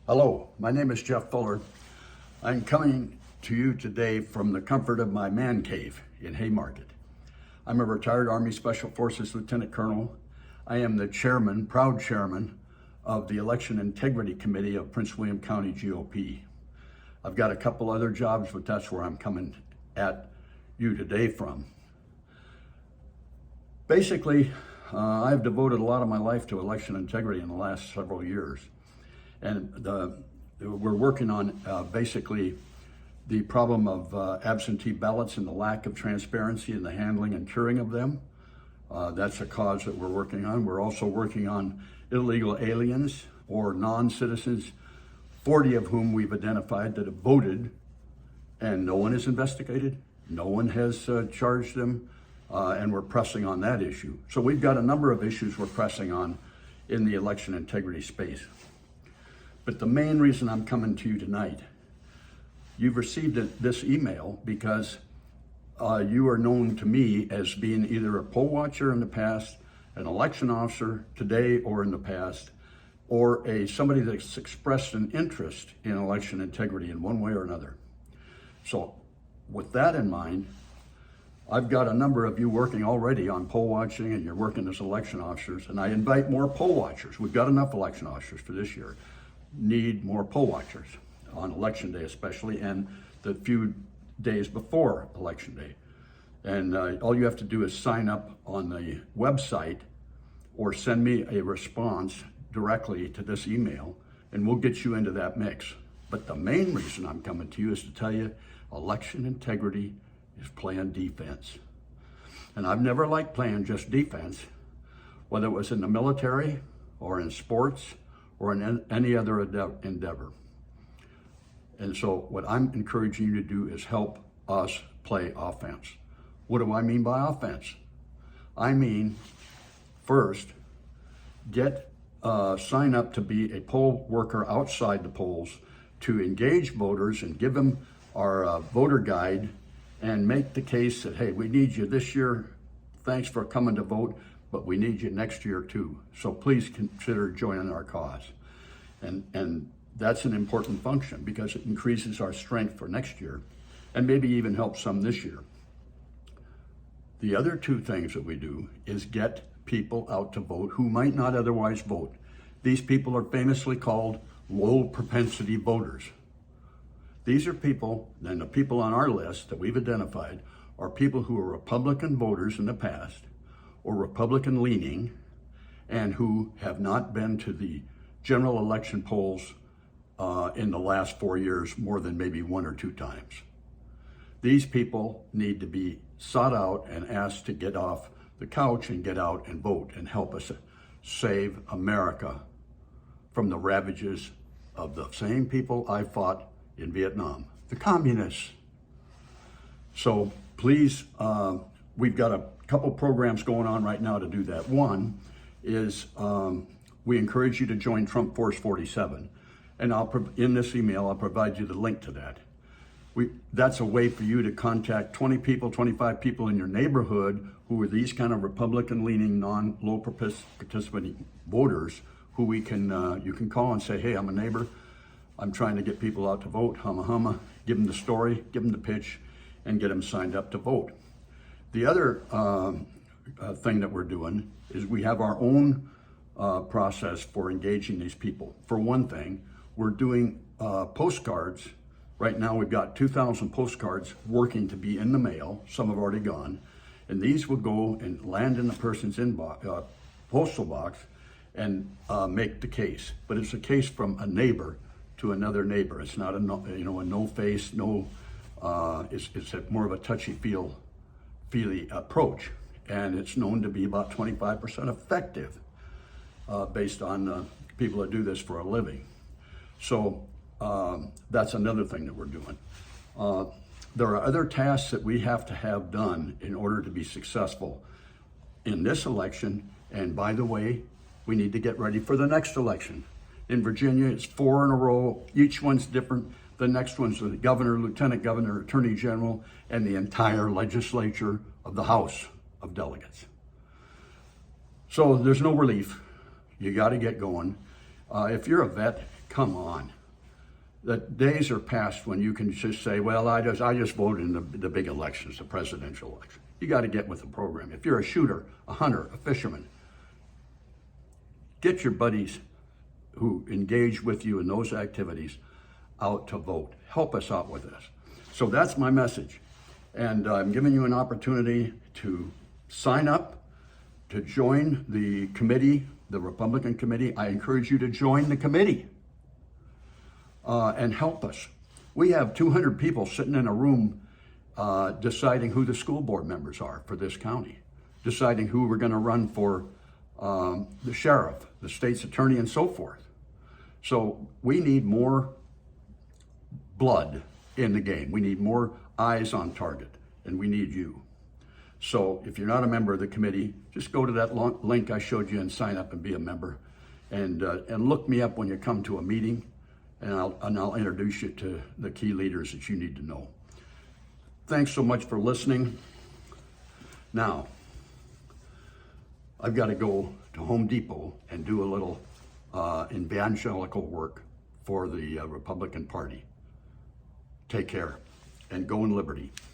Hello, my name is Jeff Fuller. I'm coming to you today from the comfort of my man cave in Haymarket. I'm a retired Army Special Forces Lieutenant Colonel. I am the chairman, proud chairman, of the Election Integrity Committee of Prince William County GOP. I've got a couple other jobs, but that's where I'm coming at you today from. Basically, I've devoted a lot of my life to election integrity in the last several years. And we're working on basically the problem of absentee ballots and the lack of transparency in the handling and curing of them. That's a cause that we're working on. We're also working on illegal aliens or non-citizens, 40 of whom we've identified that have voted, and no one is investigated. No one has charged them, and we're pressing on that issue. So we've got a number of issues we're pressing on in the election integrity space. But the main reason I'm coming to you tonight, you've received this email because you are known to me as being either a poll watcher in the past, an election officer today or in the past, or somebody that's expressed an interest in election integrity in one way or another. So with that in mind, I've got a number of you working already on poll watching, and you're working as election officers, and I invite more poll watchers. We've got enough election officers for this year. Need more poll watchers on election day especially, and the few days before election day. And all you have to do is sign up on the website or send me a response directly to this email, and we'll get you into that mix. But the main reason I'm coming to you is to tell you election integrity is playing defense. And I've never liked playing just defense, whether it was in the military or in sports or in any other endeavor. And so what I'm encouraging you to do is help us play offense. What do I mean by offense? I mean, first, sign up to be a poll worker outside the polls to engage voters and give them our voter guide and make the case that, hey, we need you this year. Thanks for coming to vote, but we need you next year too. So please consider joining our cause. And that's an important function because it increases our strength for next year and maybe even helps some this year. The other two things that we do is get people out to vote who might not otherwise vote. These people are famously called low propensity voters. These are people, and the people on our list that we've identified are people who are Republican voters in the past or Republican leaning and who have not been to the general election polls in the last 4 years more than maybe one or two times. These people need to be sought out and asked to get off the couch and get out and vote and help us save America from the ravages of the same people I fought in Vietnam, the communists. So please, we've got a couple programs going on right now to do that. One is we encourage you to join Trump Force 47. And in this email, I'll provide you the link to that. That's a way for you to contact 20 people, 25 people in your neighborhood who are these kind of Republican-leaning, non-low participating voters who you can call and say, hey, I'm a neighbor. I'm trying to get people out to vote, humma, give them the story, give them the pitch, and get them signed up to vote. The other thing that we're doing is we have our own process for engaging these people. For one thing, we're doing postcards. Right now we've got 2,000 postcards working to be in the mail. Some have already gone. And these will go and land in the person's postal box and make the case. But it's a case from a neighbor to another neighbor. It's not a no-face, it's more of a touchy-feely approach. And it's known to be about 25% effective based on people that do this for a living. So that's another thing that we're doing. There are other tasks that we have to have done in order to be successful in this election. And by the way, we need to get ready for the next election. In Virginia, it's 4 in a row. Each one's different. The next one's the governor, lieutenant governor, attorney general, and the entire legislature of the House of Delegates. So there's no relief. You got to get going. If you're a vet, come on. The days are past when you can just say, well, I just voted in the big elections, the presidential election. You got to get with the program. If you're a shooter, a hunter, a fisherman, get your buddies who engage with you in those activities out to vote. Help us out with this. So that's my message. And I'm giving you an opportunity to sign up, to join the committee, the Republican committee. I encourage you to join the committee and help us. We have 200 people sitting in a room deciding who the school board members are for this county, deciding who we're going to run for the sheriff, the state's attorney, and so forth. So we need more blood in the game. We need more eyes on target, and we need you. So if you're not a member of the committee, just go to that link I showed you and sign up and be a member. And look me up when you come to a meeting, and I'll introduce you to the key leaders that you need to know. Thanks so much for listening. Now, I've got to go to Home Depot and do a little evangelical work for the Republican Party. Take care and go in liberty.